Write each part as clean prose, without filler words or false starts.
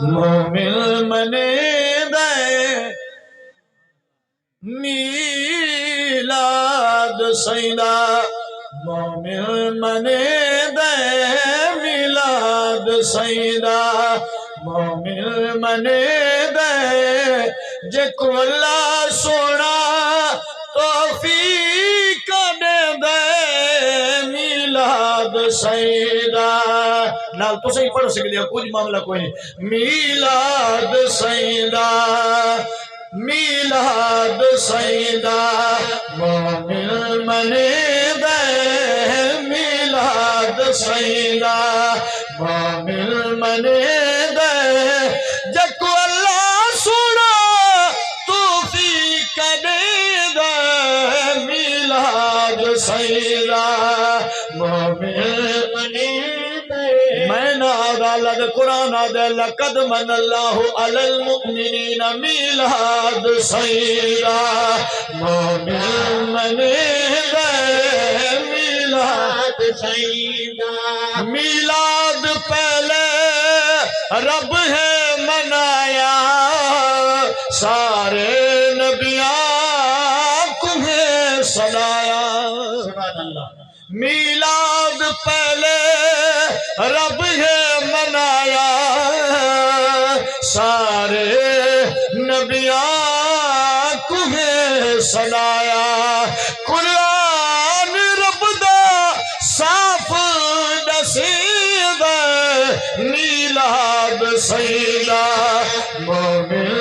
مومن منے دے میلاد سیدہ مومن منے دے میلاد سیدہ مومن منے دے جے کو اللہ سونا توفیق دے دے میلاد سیدہ نال تو صحیح پڑھ سکتے ہیں کچھ معاملہ کوئی نہیں میلاد سیدہ میلاد سیدہ مومن منے دے میلاد سیدہ مومن منے دے جکو اللہ سونا توفیق دے دے میلاد سیدہ مومن منے میں نادى لد قرآن دے لقد من اللہ علی المؤمنین میلاد سیدہ مومن منے دے میلاد سیدہ میلاد پہلے رب ہے منایا سارے نبیاں تمہیں سنایا سبحان اللہ میلاد پہلے رب ہے منایا سارے نبیاں تمہیں سنایا قرآن رب دا صاف نصیب میلاد سیدہ مومن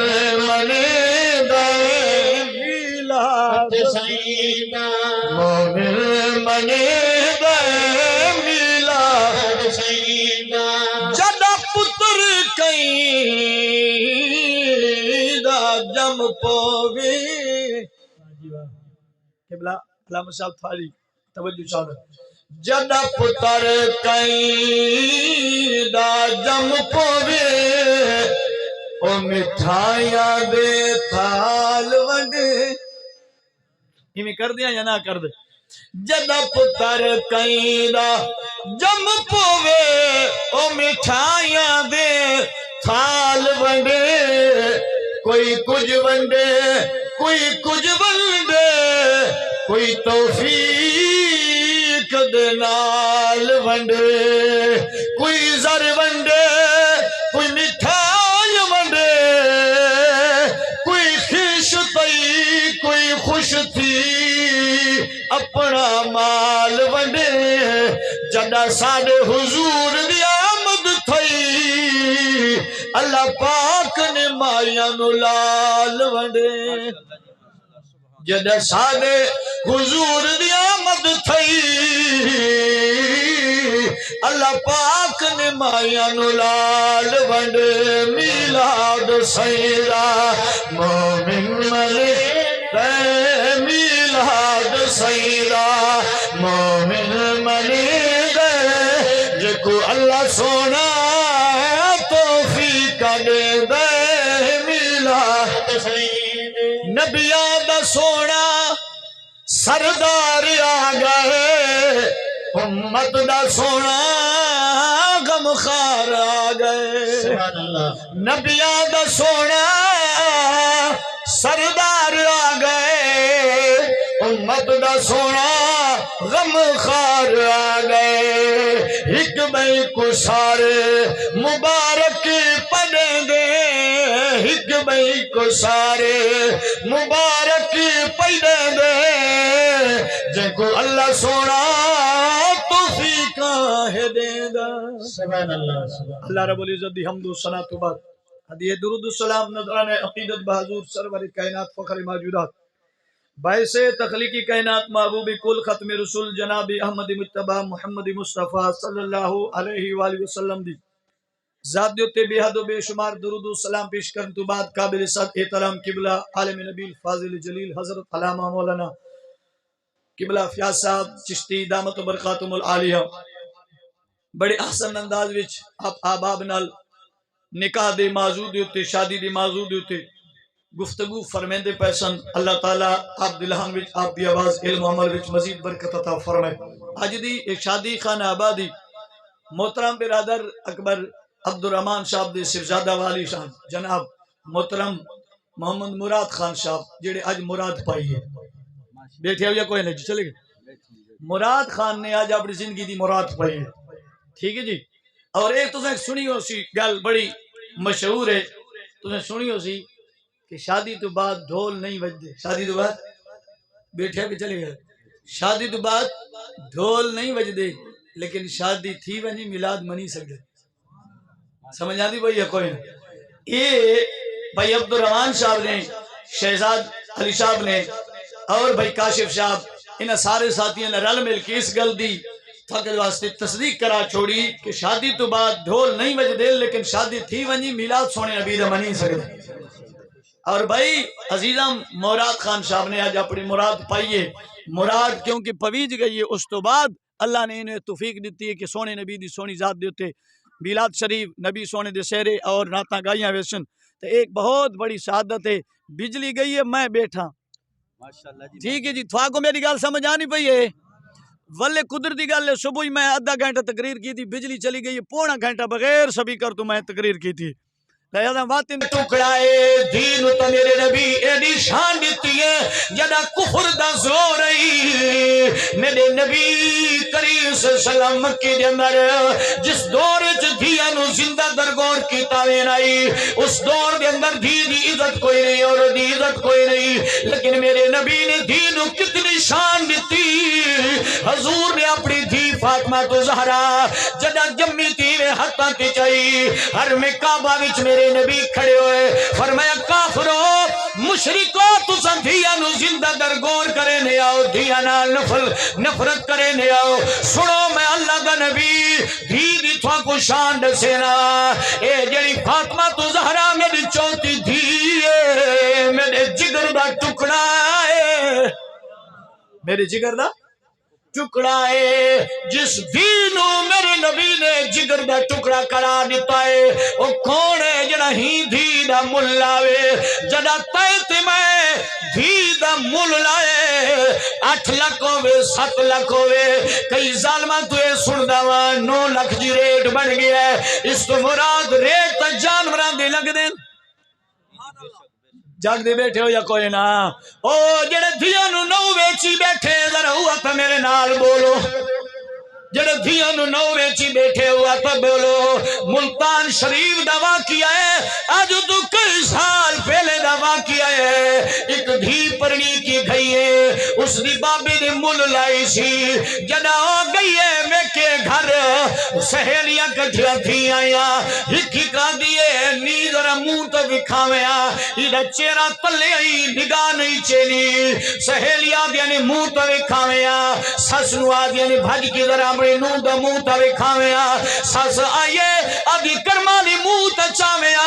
منے دے میلاد سیدہ مومن منے دے جدا پتر کئی دا جم پوے قبلہ علامہ صاحب تھاری توجہ چاہتا جدا پتر کئی دا جم پوے او مٹھائیاں دے تھال ونڈے یہ میں کر دیا یا نہ کر دے جدا پتر کئی دا جم پوے او مٹھائیاں دے تھال ونڈے کوئی کچھ ونڈے کوئی کچھ ونڈے کوئی توفیق دے نال ونڈے کوئی زر ونڈے کوئی مٹھائی ونڈے کوئی خوش تئی کوئی خوش تھی اپنا مال ونڈے جدا ساڑے حضور دی آمد تھئی اللہ پاک نے مائیاں نو لال ونڈے جدا ساڑے حضور دی آمد تھئی اللہ پاک نے مائیاں نو لال ونڈے میلاد سیدہ مومن منے دے میلاد سیدہ مومن منے دے جکو اللہ سونا توفیق دے دے میلاد سیدہ نبیاں دا سونا سردار آگئے امت دا سونا غمخار آگئے نبیاں دا سونا سردار آگئے امت دا سونا غم خار آگئے ایک بھائی کو سارے مبارک پڑھ دے ایک بھائی کو سارے مبارک پڑھ دے جن کو اللہ سونا توفیق ہے دے دا سبحان اللہ اللہ رب العزت دی حمد و ثنا تو بعد ہدیہ درود السلام نذران عقیدت بحضور سرور کائنات فخر موجودات باعث تخلیقی کائنات محبوب کل ختم رسول جناب احمد مجتبی محمد مصطفیٰ صلی اللہ علیہ وآلہ وسلم دی ذات دیوتے بے حد و بے شمار درود و سلام پیش کرن تو بعد قابل صد احترام قبلہ عالم نبی الفاضل جلیل حضرت علامہ مولانا قبلہ فیاض صاحب چشتی دامت و برکاتم العالیہ بڑے احسن انداز وچ آپ آباب نال نکاح دے موضوع دیوتے شادی دے موضوع دیوتے گفتگو فرمیندے پیسن اللہ تعالیٰ آپ دلہان وچ آپ دی آواز علم و عمل وچ مزید برکت عطا فرمائے آج دی ایک شادی خانہ آبادی محترم برادر اکبر عبدالرحمان صاحب دے صاحبزادہ والی صاحب جناب محترم محمد مراد خان صاحب جڑے اج مراد پائی ہے بیٹھے ہوئے کوئی نہیں چلے گئے مراد خان نے آج اپنی زندگی دی مراد پائی ہے ٹھیک ہے جی اور ایک تو سنی ہو سی گل بڑی مشہور ہے تو سنی ہو سی کہ شادی تو بعد ڈھول نہیں بجتے شادی تو بعد بیٹھے بھی چلے گئے شادی تو بعد ڈھول نہیں بجتے لیکن شادی تھی ونی میلاد منی سکتے سمجھ آتی بھائی ہے کوئی یہ بھائی عبدالرحمان صاحب نے شہزاد علی صاحب نے اور بھائی کاشف صاحب انہیں سارے ساتھیوں نے رل مل کے اس گل دی فقط واسطے تصدیق کرا چھوڑی کہ شادی تو بعد ڈھول نہیں بجدے لیکن شادی تھی ونی میلاد سونے نبی دا منی سکتے اور بھائی عزیزم مراد خان صاحب نے آج اپنی مراد پائیے مراد کیونکہ پویج گئی ہے اس تو بعد اللہ نے انہیں توفیق دیتی ہے کہ سونے نبی دی سونی ذات دیتے میلاد شریف نبی سونے دے سہرے اور نعتاں گائیاں ویسن تو ایک بہت بڑی سعادت ہے بجلی گئی ہے میں بیٹھا ٹھیک ہے جی تھوا کو میری گل سمجھ آنی پئی ہے ولے قدرتی گل ہے صبح میں آدھا گھنٹہ تقریر کی تھی بجلی چلی گئی پونا گھنٹہ بغیر سپیکر تو میں تقریر کی تھی ٹکڑائے دین تو میرے نبی ایڈی شان دیتی ہے جدا کفر دا زور رہی میرے نبی کریم صلی اللہ علیہ وسلم مکے دے اندر جس دور وچ دھیاں نو زندہ درگور کیتا وینا اس دور دے اندر دھی دی عزت کوئی نہیں اور دی عزت کوئی نہیں لیکن میرے نبی نے دھی نو کتنی شان دیتی حضور نے اپنی دھی فاطمہ تو زہرا جدا جمی تھی میں ہتھاں تے چائی ہر میں کعبہ وچ میرے نبی کھڑے ہوئے فرمایا کافرو مشرکو تساں دھیاں نو زندہ درگور کرے نے آؤ دھیاں نال نفرت کرے نے آؤ سنو میں اللہ دا نبی دھی دی تھوا کو شان دسینا اے جڑی فاطمہ تو زہرا میری چوتھی دھی ہے میرے جگر دا ٹکڑا ہے میرے جگر دا ٹکڑا ہے جس دینو میرے نبی نے جگر دا ٹکڑا کرا دیتا ہے وہ کون ہے جڑا ہی دھی دا مل لاوے جڑا تیت میں دھی دا مل لائے 8 لاکھ ہوئے 7 لاکھ ہوئے کئی ظالمہ تو یہ سن دوا 9 لاکھ جی ریٹ بن گیا ہے اس تو مراد ریٹ تا جانوران دے لگ دیں جاگ دے بیٹھے ہو یا کوئی نا او جڑے دھیاں نو نو ویچی بیٹھے ذرا ہوا تھا میرے نال بولو جڑے دھیاں نو نو ویچی بیٹھے ہوا تھا بولو ملتان شریف دا واقعہ ہے آج تو کئی سال پہلے دا واقعہ ہے ایک دھی پرنی کی گئی ہے اس دی بابی نے مل لائی سی جڑا ہو گئی ہے میں کے گھر سہیلیاں کٹھیاں تھی آیا ہکی کا دیئے نیز اور منہ تو بکھاویا ایدہ چہرہ تلے آئی نگاہ نہیں چیلی سہیلیاں دیاں منہ تو بکھاویا سسنو آدیاں بھاج کی ذرا اپنے نو دا منہ تا بکھاویا سس آئیے آدھی کرمانی منہ تا چاویا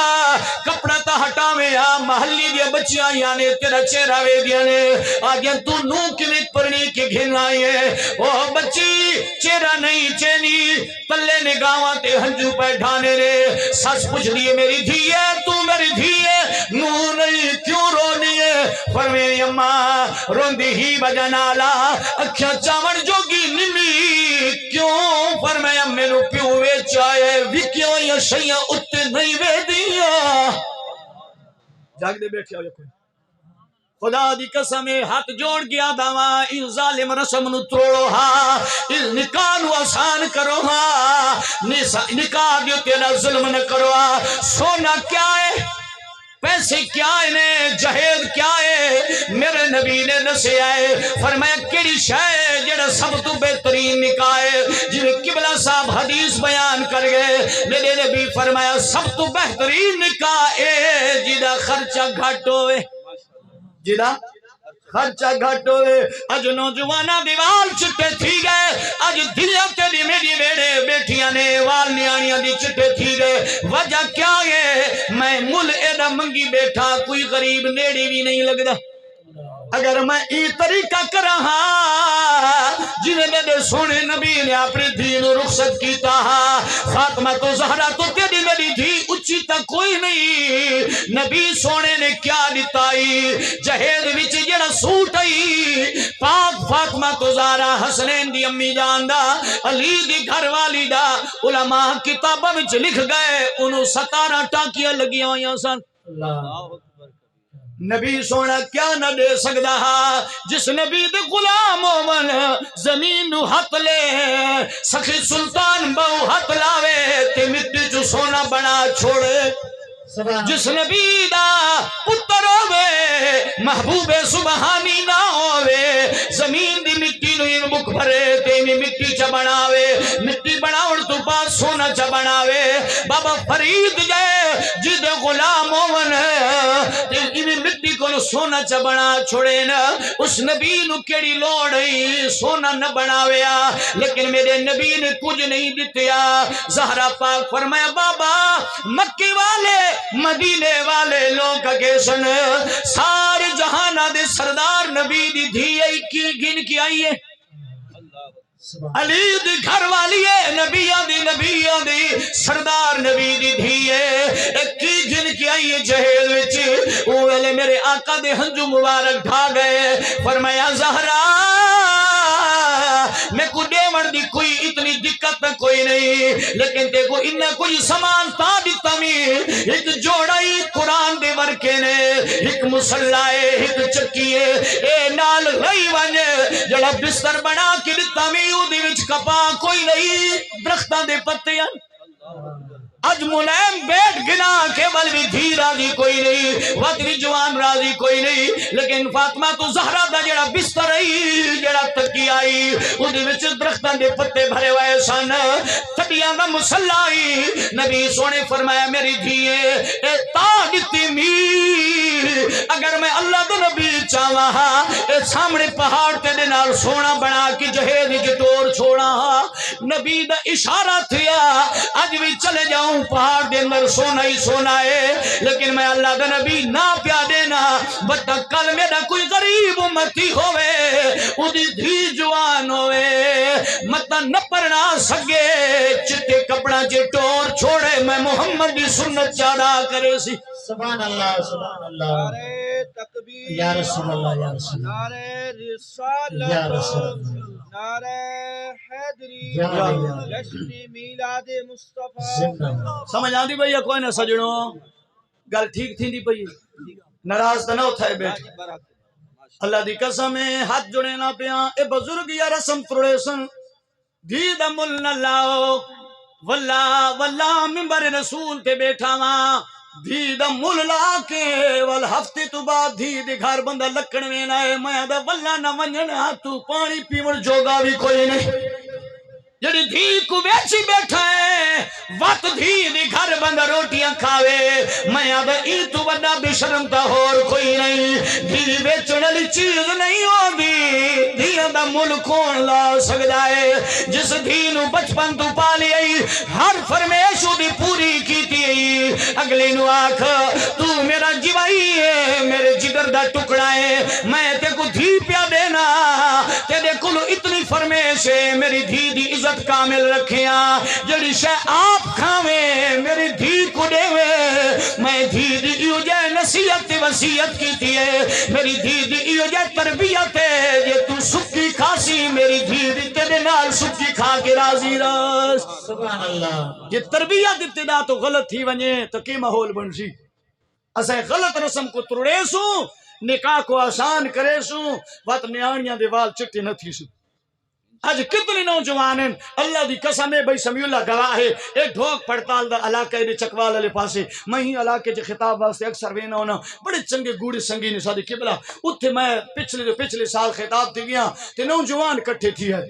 کپڑا تا ہٹاویا محلی دیا بچیاں یانے تیرا چہرہ وے دیانے آدیاں تو نو کمی پرنی کی گھن آئیے وہ بچی چہرہ نہیں چینی تلے نگاہاں تے ہنجو پیٹھانے رے سس پوچھ دیئے میری دھی ہے تو میری دھی ہے نو نہیں کیوں رونی ہے فرمیری اماں روندی ہی بجنالا اکھیاں چاون جوگی نمی کیوں فرمایا میں نو پیوں وے چاہے وکیوں یا شیعہ اتے نہیں وے دیا جاگ دے بیٹھے ہو یا کوئی خدا دی قسم ہاتھ جوڑ گیا داوا ان ظالم رسم نو توڑو ہاں اس نکاح نو آسان کرو ہاں نکاح دیو تیرا ظلم نہ کرو ہاں سونا کیا ہے پیسے کیا ہے جہیز کیا ہے میرے نبی نے نسے آئے فرمایا کیڑی شاہ جڑا سب تو بہترین نکاح ہے جنہیں قبلہ صاحب حدیث بیان کر گئے میرے نبی فرمایا سب تو بہترین نکاح ہے جیدہ خرچہ گھٹ ہوئے جیدہ خرچہ گھٹ ہوئے اج نوجوانا دیوال چٹے تھی گئے اج دلیاں تیری میری بیڑے بیٹھیاں نے وال نیانیاں دی چٹے تھی گئے وجہ کیا ہے میں مل ایڈا منگی بیٹھا کوئی غریب نیڑی بھی نہیں لگ دا اگر میں ای طریقہ کر رہا جنہیں میرے سونے نبی نے اپنے دین رخصت کیتا فاطمہ تو زہرا تو تیری میری دھی اچھی تا کوئی نہیں نبی سونے نے کیا دتائی جہیز وچ جڑا سوٹ آئی پاک فاطمہ تو زہرا حسنین دی امی جان دا علی دی گھر والی دا علماء کتاباں وچ لکھ گئے انہوں 17 ٹانکیاں لگیاں ہویاں سن نبی سونا کیا نہ دے سکدا جس نبی دے غلام ہوون زمین نو ہاتھ لے سخی سلطان بہو ہاتھ لاوے تے مٹی چ سونا بنا چھوڑے جس نبی دا پتر ہوے محبوب سبحانی نہ ہوے زمین دی مٹی نو ان مکھ بھرے تے مٹی چ بناوے مٹی بناون تو بعد سونا چ بناوے بابا فرید جے جس دے غلام ہوون تے ان مٹی کو سونا چ بنا چھوڑے نا اس نبی نو کیڑی لوڑ ہے سونا نہ بناویا لیکن میرے نبی نے کچھ نہیں دتیا زہرا پاک فرمایا بابا مکی والے مدینے والے لوگ کے سن سارے جہانہ دے سردار نبی دی دھی کی گن کی آئی ہے علی دی گھر والی ہے نبیوں دی سردار نبی دی دھی ہے کی گن کی آئی ہے جہیز وچ وہ ویلے میرے آقا دے ہنجو مبارک ڈھا گئے فرمایا زہرا میں کو دیوڑ دی کوئی اتنی دقت کوئی نہیں لیکن تے کو انہیں کوئی سامان تا دیتا می ایک جوڑائی قرآن دے ورکے نے ایک مسلائے ایک چکیے اے نال غی ونجے جڑا بستر بنا کے دیتا می او دی وچ کپا کوئی نہیں درختان دے پتے ہیں اج ملائم بیٹھ گنا کیول بھی دھی راضی کوئی نہیں وطنی جوان راضی کوئی نہیں لیکن فاطمہ تو زہرہ دا جڑا بستر آئی جڑا تکی آئی او دی وچ درختان دے پتے بھرے ہوئے سن تھڈیاں دا مسلح آئی نبی سونے فرمایا میری دھیے اے تا دتی می اگر میں اللہ دا نبی چاہا اے سامنے پہاڑ تے دے نال سونا بنا کے جہیز کی ٹور چھوڑا نبی دا اشارہ تھیا اج بھی چلے جاؤں پہاڑ دے اندر سونا ہی سونا ہے لیکن میں اللہ دا نبی نہ پیا دینا بٹ کل میرا کوئی غریب امتی ہوئے او دی دھی جوان ہوئے متا نہ پڑنا سکے چٹے کپڑا چے ٹور چھوڑے میں محمد دی سنت چاڑا کرے سی سبحان اللہ نعرہ تکبیر یا رسول اللہ یا رسول اللہ نعرہ رسالت یا رسول اللہ نعرہ حیدری یا اللہ جشن میلاد مصطفیٰ زندہ سمجھ آندی بھئی کوئی نہ سجنوں گل ٹھیک تھی دی پئی ناراض نہ ہوتا ہے بیٹھ اللہ دی قسم ہے ہاتھ جڑے نہ پیا اے بزرگ یا رسم ترڑے سن دی دا مل نہ لاؤ واللہ منبر رسول تے بیٹھا ماں دھی دا مل لا کے والہفتے تو بعد دھی دے گھر بندہ لکڑ میں نائے میں دا واللہ نہ ونجنا تو پانی پیور جوگا بھی کوئی نہیں جڑی دھی کو بیچی بیٹھا ہے وقت دھی دی گھر بندہ روٹیاں کھاوے میں آدھا ای تو بڑا بے شرم تا اور کوئی نہیں دھی بیچن لی چیز نہیں ہو دی دھی دا مل کون لا سکتا ہے جس دھی نو بچپن تو پالی آئی ہر فرمیشو دی پوری کیتی آئی اگلے نو آکھ تو میرا جیوائی ہے میرے جگر دا ٹکڑا ہے میں تے کو دھی پیا دینا تیرے کلو اتنی فرمیش ہے میری دھی دی عزت کامل رکھیاں جڑی شے آپ کھاویں میری دھی کو دے میں دھی دی ایو جائے نصیحت وصیت کی تھی ہے میری دھی دی ایو جائے تربیت ہے یہ تو سکی کھاسی میری دھی دی تیرے نال سکی کھا کے راضی رس سبحان اللہ یہ تربیت ابتدا تو غلط تھی ونجے تو کی ماحول بن سی اسے غلط رسم کو ترڑے سو نکاح کو آسان کرے سو بات نیانیاں دیوال چٹی نہ تھی سو آج کتنی نوجوان ہیں اللہ دی قسم ہے بھائی سمیع اللہ گواہ ہے ایک ڈھوک پڑتال دا علاقہ دے چکوال علی پاسے میں ہی علاقے جو خطاب واسطے اکثر وینا ہونا بڑے چنگے گوڑے سنگی نے سادی قبلہ اتھے میں پچھلے سال خطاب تھی گیا تے نوجوان کٹھے تھی ہے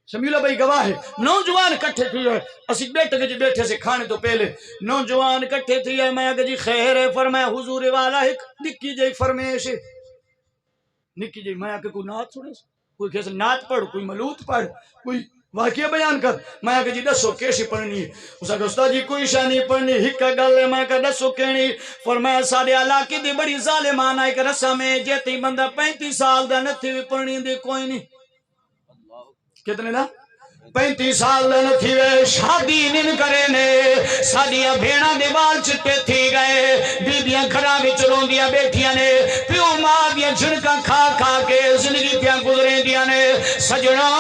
سمیع اللہ بھائی گواہ ہے نوجوان کٹھے تھی ہے اسی بیٹھے سے کھانے تو پہلے نوجوان کٹھے تھی ہے میں کہ جی خیر ہے فرمایا حضور والا ایک نکی جائی فرمیش ہے نکی جائی میں کہ کوئی نات سنے کوئی کیسے نات پڑھ کوئی ملوت پڑھ کوئی واقعہ بیان کر میں کہ جی دسو کیسی پڑھنی ہے اس کہ استاد جی کوئی شاہ نہیں پڑھنی ہکا گل ہے میں کہ دسو کہنی فرمایا سارے علاقے دی بڑی ظالمان آئے کہ رسم ہے جیتی بندہ 35 سال دا نتھی بھی پڑھنی دی کوئی نہیں کتنے دا 35 سال نہ تھی وے شادی نن کرے نے ساڈیاں بھیڑاں دے وال چٹے تھی گئے بیبیاں گھراں وچ روندیاں بیٹھیاں نے پیو ماں دیاں جھڑکاں کھا کھا کے زندگی پیاں گزرے دیاں نے سجنا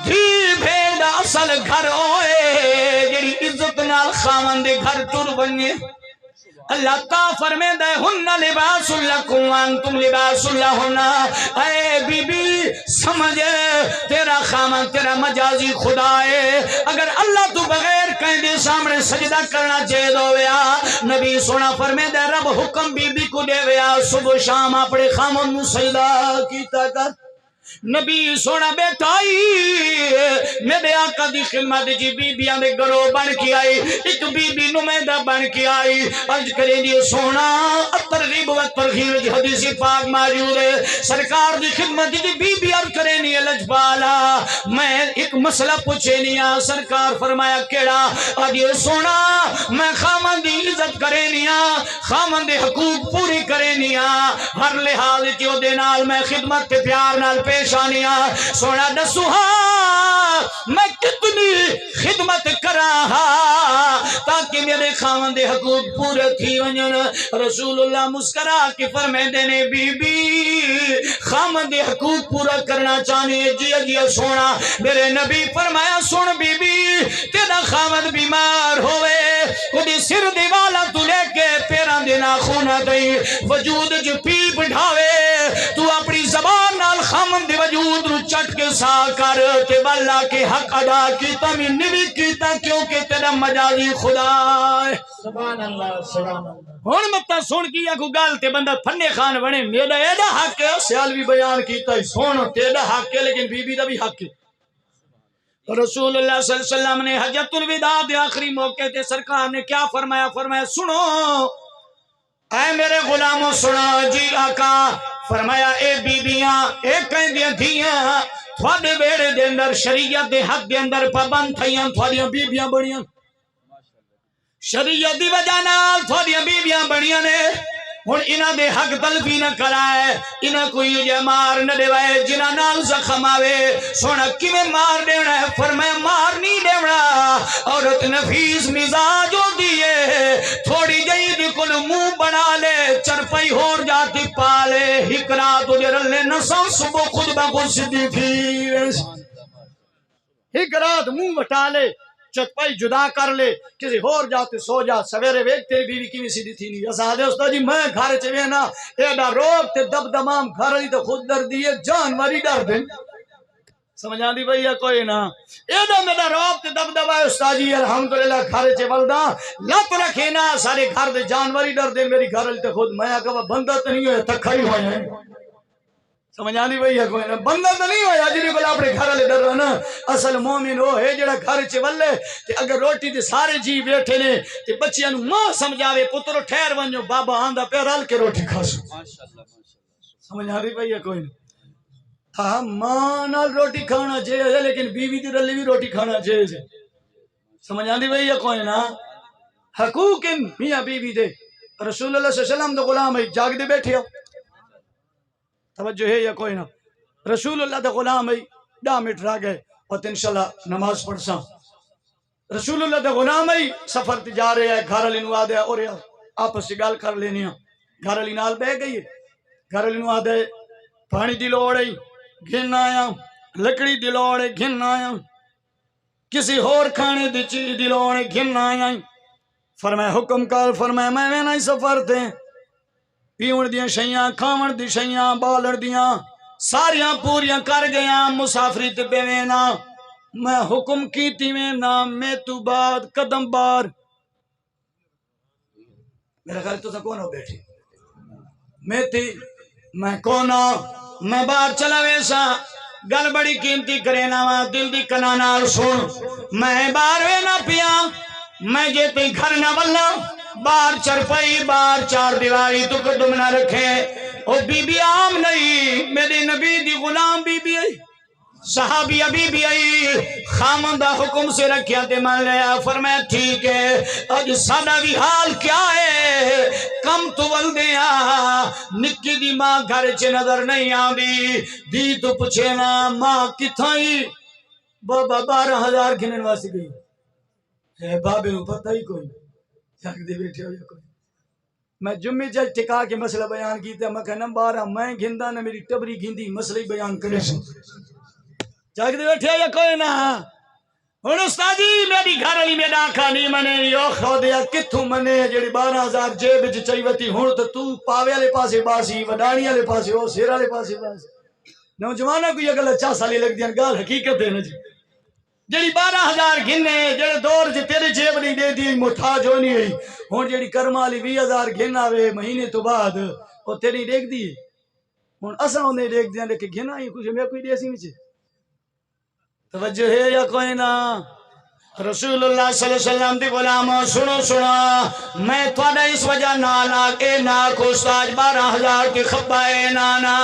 دھی بھیڑ دا اصل گھر ہوئے جڑی عزت نال خاوند دے گھر ٹر ونجے اللہ تا فرمیندہ ہے ہن لباس لکم وانتم لباس لہن اے بی بی سمجھ تیرا خامن تیرا مجازی خدا ہے اگر اللہ تو بغیر کہیں دے سامنے سجدہ کرنا چاہے دو ویا نبی سونا فرمیندہ ہے رب حکم بی بی کو دے ویا صبح شام اپنے خامن نو سجدہ کیتا کر نبی سونا بیٹھائی میرے آقا دی خدمت جی بی بیاں دے گروہ بن کے آئی ایک بی بی نمائندہ بن کے آئی عرض کریں دی سونا ترغیب و ترغیب جی حدیث پاک موجود ہے سرکار دی خدمت جی بی بی عرض کریں دی لجبالا میں ایک مسئلہ پوچھے نیا سرکار فرمایا کیڑا آدھی سونا میں خامن دی عزت کریں نیا خامن دی حقوق پوری کریں نیا ہر لحاظ کیوں دے نال میں خدمت تے پیار نال پیشانیاں سونا دسوہا میں کتنی خدمت کراہا تاکہ میرے خاوند دے حقوق پورے تھی ونجن رسول اللہ مسکرا کی فرمیندے نے بی بی خاوند دے حقوق پورا کرنا چاہنے جی سونا میرے نبی فرمایا سن بی بی تیرا خاوند بیمار ہوئے کدی سر دیوالا تو لے کے پیران دینا خونا دئی وجود جو پیپ ڈھاوے تو اپنی زبان نال خاوند دے وجود رو چٹ کے سا کر تے واللہ کے حق ادا کیتا میں نبی کیتا کیونکہ تیرا مجازی خدا ہے سبحان اللہ سبحان اللہ ہون مطا سن کیا کو گال تے بندہ فنے خان بنے میرا ایڈا حق ہے سیال بھی بیان کیتا ہے سونا تیرا حق ہے لیکن بی بی دا بھی حق ہے رسول اللہ صلی اللہ علیہ وسلم نے حجت الوداع دے آخری موقع تے سرکار نے کیا فرمایا فرمایا سنو اے میرے غلاموں سنو جی آقا فرمایا اے بیبیاں اے کہیں دیاں دھیاں تھوڑے بیڑے دے اندر شریعت دے حق دے اندر پابند تھائیاں تھوڑیاں بیبیاں بڑیاں شریعت دی وجہ نال تھوڑیاں بیبیاں بڑیاں نے ہن انہاں دے حق تلفی نہ کرائے انہاں کوئی جے مار نہ دیوائے جنہاں نال زخم آوے سونا کیویں مار دینا ہے فرمایا مار نہیں دینا عورت نفیس مزاج ہوندی ہے تھوڑی جئی دی کل منہ بنا لے چرپائی ہور جاتی پالے ہک رات دے رلے نہ سو صبح خود بخود سدھی تھی ایک رات منہ بٹا لے چٹپائی جدا کر لے کسی اور جاتے سو جا سویرے ویک تیری بیوی کی سی تھی نہیں اسادے استاد جی میں گھر چ وینا ایڈا روک تے دب دمام گھر لی تے خود دردی ہے جانوری ڈر دین سمجھ آندی بھئی ہے کوئی نہ ایڈا میرا روک تے دب دبا استاد جی الحمدللہ گھر چ ولدا لپ رکھے نا سارے گھر دے جانوری ڈر دے میری گھر لی تے خود میں کہ بندہ تے نہیں ہویا تکھا ہی ہویا ہے سمجھ آندی بھئی ہے کوئی نہ بندہ تو نہیں ہویا جنہیں کو اپنے گھر والے ڈر نا اصل مومن وہ ہے جڑا گھر چ ولے تے اگر روٹی تے سارے جی بیٹھے نے تے بچیاں نو ماں سمجھاوے پتر ٹھہر ونجو بابا آندا پہ رل کے روٹی کھاسو ماشاءاللہ سمجھ آندی بھئی ہے کوئی نہ ہاں ماں نال روٹی کھانا چاہیے لیکن بیوی دی رلی بھی روٹی کھانا چاہیے سمجھ آندی بھئی ہے کوئی نہ حقوق میاں بیوی دے رسول اللہ صلی اللہ علیہ وسلم دے غلام ہے جاگ دے بیٹھے ہو توجہ ہے یا کوئی نہ رسول اللہ دے غلام ہے 10 منٹ رہ گئے اور انشاءاللہ نماز پڑھ سا رسول اللہ دے غلام ہے سفر تے جا رہے ہیں گھر والی نو آدے اور آپس سے گل کر لینی گھر والی نال بہ گئی گھر والی نو آدے پانی دی لوڑ ہے گھن آیا لکڑی دی لوڑ ہے گھن آیا کسی اور کھانے دی چیز دی لوڑ ہے گھن آیا فرمایا حکم کر فرمایا میں نہیں سفر تے پیون دیاں شیاں کھاون دی شیاں بالر دیاں ساریاں پوریاں کر گیا مسافری تے بیوینا میں حکم کیتی میں نام میں تو بعد قدم بار میرا خیال تو سا کون ہو بیٹھی میں تھی میں کونا میں باہر چلا ویسا گل بڑی قیمتی کرے نا دل دی کنانا سن میں باہر وینا پیا میں جے تی گھر نہ بلنا بار چرپائی بار چار دیواری تو قدم نہ رکھے او بی بی عام نہیں میرے نبی دی غلام بی بی آئی صحابی بی بی آئی خامندہ حکم سے رکھیا تے مان لیا فرمایا ٹھیک ہے آج سادہ بھی حال کیا ہے کم تو ول دیا نکی دی ماں گھر چے نظر نہیں آن دی تو پچھے نا ماں کتھائی بابا 12,000 گھنن واسطے گئی ہے بابے نو پتہ ہی کوئی جاگدے بیٹھے ہو یا کوئی میں جمعے چ ٹکا کے مسئلہ بیان کیتا میں کہنا 12 میں گھندا نہ میری ٹبری گھندی مسئلہ بیان کرے سو جاگدے بیٹھے ہو یا کوئی نہ ہن استاد جی میری گھر والی میرا آکھا نہیں منے او خودیا کتھوں منے جڑی 12,000 جیب وچ چئی وتی ہن تو پاوے والے پاسے باسی وڈانی والے پاسے او سیر والے پاسے باسی نوجواناں کو یہ گل اچھا سالی لگدی ہیں گل حقیقت ہے نا جی جڑی 12,000 گھنے جڑے دور چ تیرے جیب نہیں دے دی محتاج ہونی ہے ہن جڑی کرم والی 20,000 گھن آوے مہینے تو بعد او تیری دیکھ دی ہن اساں اونے دیکھ دیاں کہ گھنا ہی کچھ میں کوئی دیسی وچ توجہ ہے یا کوئی نہ رسول اللہ صلی اللہ علیہ وسلم دی غلاموں سنو سنو میں تھوڑا اس وجہ نانا اے ناک استاد 12,000 کے خبائے نانا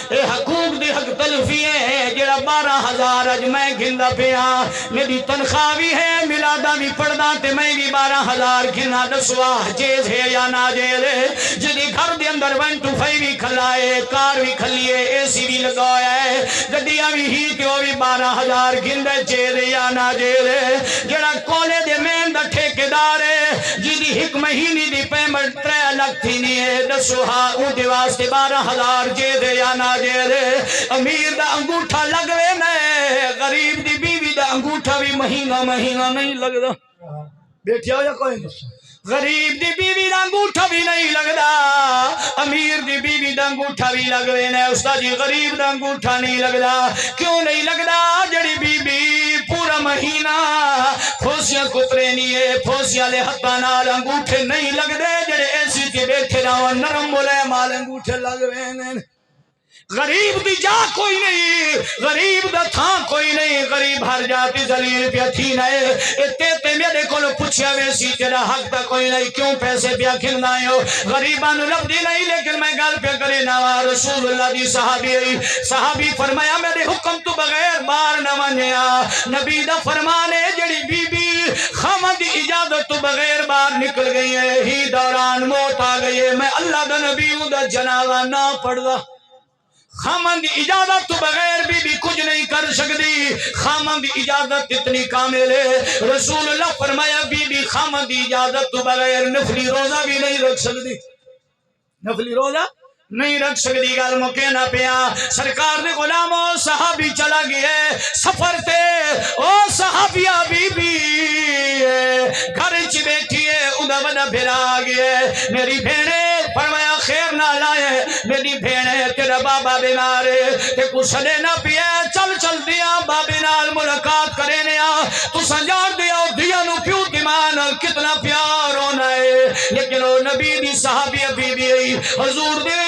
اے حقوق دی حق تلفی ہے جڑا 12,000 اج میں گھندا پیا میری تنخواہ بھی ہے ملادہ بھی پڑھدا تے میں بھی 12,000 گھنا دسوا جیز ہے یا ناجیز ہے جدی گھر دے اندر 125 بھی کھلائے کار بھی کھلیے اے سی بھی لگایا ہے گڈیاں بھی ہی تے او بھی 12,000 گھندا جیز یا ناجیز ہے جڑا کولے دے مین دا ٹھیکیدار ہے جیدی ایک مہینے دی پیمنٹ 3 لاکھ تھی نہیں ہے دسو ہاں اون دے واسطے 12,000 جے دے یا نہ جے دے امیر دا انگوٹھا لگوے میں غریب دی بیوی دا انگوٹھا بھی مہینہ مہینہ نہیں لگدا بیٹھیا ہو یا کوئی نہیں غریب دی بیوی دا انگوٹھا بھی نہیں لگدا امیر دی بیوی دا انگوٹھا بھی لگوے نے استاد جی غریب دا انگوٹھا نہیں لگدا کیوں نہیں لگدا جڑی بی بی پورا مہینہ پھوسیاں کترے نہیں ہے پھوسیاں لے ہتھاں نال انگوٹھے نہیں لگدے جڑے ایسی تے بیٹھے رہون نرم بولے مال انگوٹھے لگوے نے غریب دی جا کوئی نہیں غریب دا تھاں کوئی نہیں غریب ہر جاتی ذلیل پیا تھی نئے تے میرے کول پوچھیا ویسی تیرا حق تا کوئی نہیں کیوں پیسے پیا کھلنا ہو غریباں نو لبدی نہیں لیکن میں گل پہ کرے نا رسول اللہ دی صحابی فرمایا میرے حکم تو بغیر بار نہ منیا نبی دا فرمان ہے جڑی بی بی خامد دی اجازت تو بغیر بار نکل گئی ہے ہی دوران موت آ گئی ہے میں اللہ دا نبی دا جنازہ نہ پڑھدا خامن دی اجازت تو بغیر بھی کچھ نہیں کر سکتی خامن دی اجازت اتنی کامل ہے رسول اللہ فرمایا بی خامن دی اجازت تو بغیر نفلی روزہ بھی نہیں رکھ سکتی نفلی روزہ نہیں رکھ سکتی گل مکے نہ پیا سرکار دے غلاموں صحابی چلا گیا سفر تے او صحابیہ بی بی گھر چ بیٹھی ہے ادا بڑا پھرا گیا میری بھیڑے فرمایا خیر نہ لائے میری بھیڑے تیرا بابا بیمار ہے تے کچھ لے نہ پیا چل دیا بابے نال ملاقات کرے نیا تو سنجار دیا دیا نو پیو دیمان کتنا پیار ہونا ہے لیکن وہ نبی دی صحابی بی بی حضور دے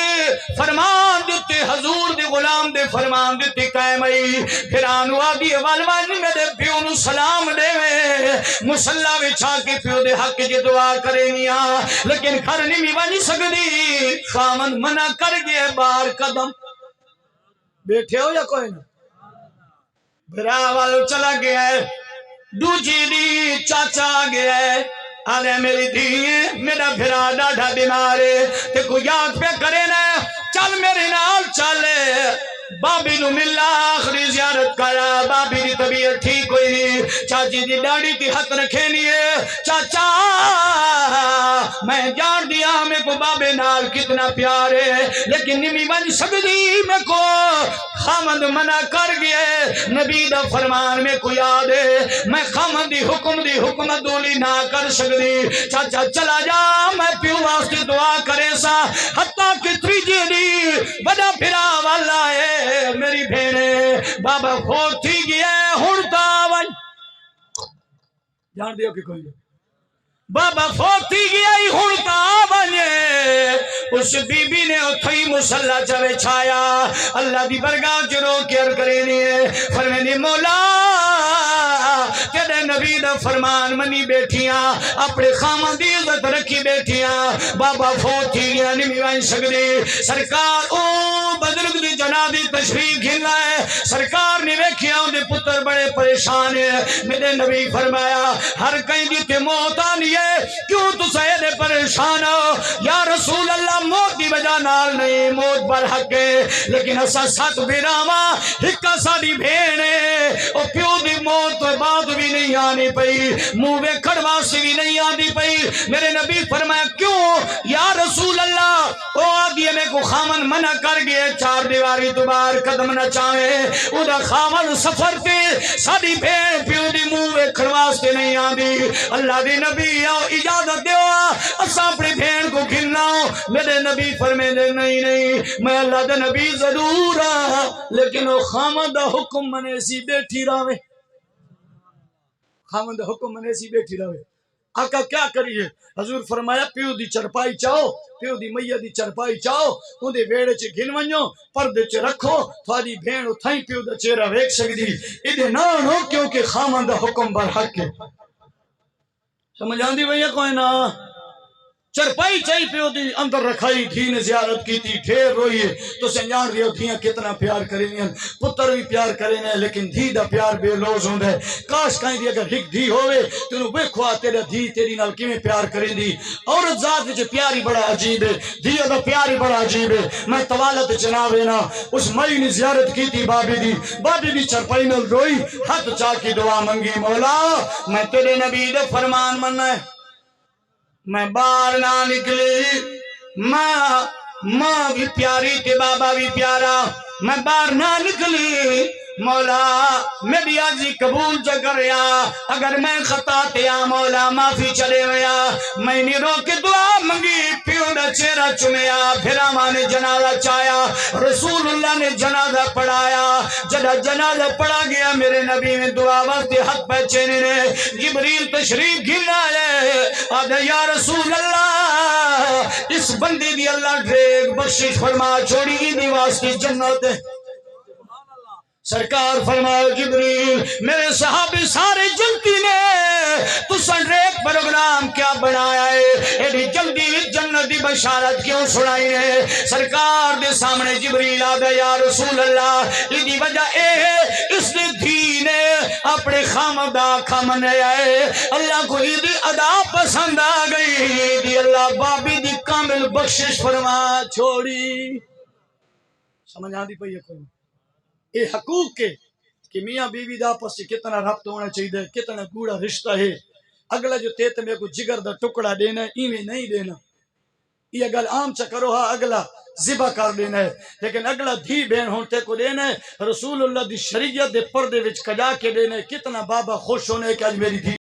فرمان دیتے حضور دے غلام دے فرمان دیتے قائم آئی پھر آنو آدھی والوانی میں دے پیو نو سلام دے میں مسلح وچھا کے پیو دے حق جی دعا کرے نیا لیکن گھر نہیں بھی بنی سکتی خامن منع کر گئے بار قدم بیٹھے ہو یا کوئی نہ بھرا والو چلا گیا ہے دوجی دی چاچا گیا ہے آلے میری دھی میرا بھرا ڈاڑھا بیمار ہے تے کو یاد پہ کرے نا چل میرے نال چلے بابی نو ملا آخری زیارت کرا بابی دی طبیعت ٹھیک ہوئی نہیں چاچی دی ڈاڑی تی ہاتھ رکھے نہیں ہے چاچا میں جان دیا میں کو بابے نال کتنا پیار ہے لیکن نمی بن سکتی میں کو خامد منع کر گئے نبی دا فرمان میں کو یاد ہے میں خامد دی حکم دولی نہ کر سکتی چاچا چلا جا میں پیو واسطے دعا کرے سا حتیٰ کہ تریجی دی بڑا پھرا والا ہے میری بھیڑے بابا خود تھی گیا ہڑتا ون جان دیو کہ کوئی بابا فوتی گیا ہی ہڑتا بنے اس بی بی نے اتھائی مسلح چوے چھایا اللہ دی برگاہ جرو کیر کرینی ہے فرمینی مولا تیرے نبی دا فرمان منی بیٹھیاں اپنے خامن دی عزت رکھی بیٹھیاں بابا فوتی گیا نہیں بن سکتی سرکار او بزرگ دی جنازی تشریف گھلا ہے سرکار نے ویکھیا ان دے پتر بڑے پریشان ہیں میرے نبی فرمایا ہر کہیں دی تے موت آنی ہے کیوں تو سہدے پریشان ہو یا رسول اللہ موت دی وجہ نال نہیں، موت پر حق ہے، لیکن اسا سات بیراواں ہکا ساڈی بھین ہے، او پیو دی موت تو بعد بھی نہیں آنی پئی، منہ ویکھن واسطے بھی نہیں آنی پئی۔ میرے نبی فرمایا کیوں یا رسول اللہ، او آگے میں کو خامن منع کر گئے چار دیواری تو باہر قدم نہ چاہے، او دا خامن سفر تے ساڈی بھین پیو دی منہ ویکھن واسطے نہیں آندی، اللہ دی نبی آؤ اجازت دیو اسا اپنی بھین کو گھننا۔ میرے نبی فرمے دے نہیں میں اللہ دے نبی ضرور آ، لیکن او خامن دا حکم منے سی بیٹھی راوے، خامن دا حکم منے سی بیٹھی راوے۔ آقا کیا کریے؟ حضور فرمایا پیو دی چرپائی چاہو، پیو دی میہ دی چرپائی چاہو، ان دے ویڑے چے گھن ونجو، پردے چے رکھو، تھوڑی بھین اتھائیں پیو دا چہرہ ویکھ سکدی، ادھے نہ ہو کیونکہ خامن دا حکم برحق ہے۔ سمجھ آندی بھئی کوئی نہ؟ چرپائی چاہی پیو دی اندر رکھائی، دھی نے زیارت کی تھی، ٹھیر روئیے تو سنجان رہے ہو دھیاں کتنا پیار کریں گے، پتر بھی پیار کریں گے، لیکن دھی دا پیار بے لوز ہوندہ ہے۔ کاش کہیں دی اگر ہک دھی ہوئے تو انہوں بے خواہ تیرا دھی تیری نال کیویں پیار کریں دی۔ عورت ذات وچ پیاری بڑا عجیب ہے، دھی دا پیاری بڑا عجیب ہے۔ میں طوالت جنابے نا اس مئی نے زیارت کی تھی بابی دی، بابی بھی چرپائی نال روئی، ہاتھ چاہ کی دعا منگی، مولا میں تیرے نبی دے فرمان مننا ہے، میں باہر نہ نکلی، ماں بھی پیاری تھی بابا بھی پیارا، میں باہر نہ نکلی، مولا میری عرضی قبول چا کریا، اگر میں خطا تیا مولا معافی چلے ویا۔ میں نے رو کے دعا منگی، پیو دا چہرہ چمیا، پھر نے جنازہ چایا، رسول اللہ نے جنازہ پڑھایا۔ جدہ جنازہ پڑھا گیا میرے نبی میں دعا وقت حق پہچینے نے، جبریل تشریف گھنا ہے، آدھا یا رسول اللہ اس بندی دی اللہ ڈریک بخشش فرما چھوڑی دی واسطی جنت ہے۔ سرکار فرمایا جبریل میرے صحابی سارے جنتی نے تو سنریک پروگرام کیا بنایا ہے، ایڈی جلدی جنت دی بشارت کیوں سنائی نے؟ سرکار دے سامنے جبریل آدھا یا رسول اللہ ایدی وجہ اے ہے اس نے دھی نے اپنے خامدہ کھامنے آئے، اللہ کو ایدی ادا پسند آ گئی، ایدی اللہ بابی دی کامل بخشش فرما چھوڑی۔ سمجھ آدھی پئی ہے کوئی؟ یہ حقوق کے کہ میاں بیوی دا آپس سے کتنا رابطہ ہونا چاہیے، کتنا گوڑا رشتہ ہے۔ اگلا جو تیت میں کو جگر دا ٹکڑا دینا ہے ایویں نہیں دینا، یہ گل عام چکرو ہاں اگلا ذبح کر دینا ہے، لیکن اگلا دھی بہن ہوتے کو دینا ہے، رسول اللہ دی شریعت دے پردے وچ کجا کے دینا ہے۔ کتنا بابا خوش ہونے کہ آج میری دھی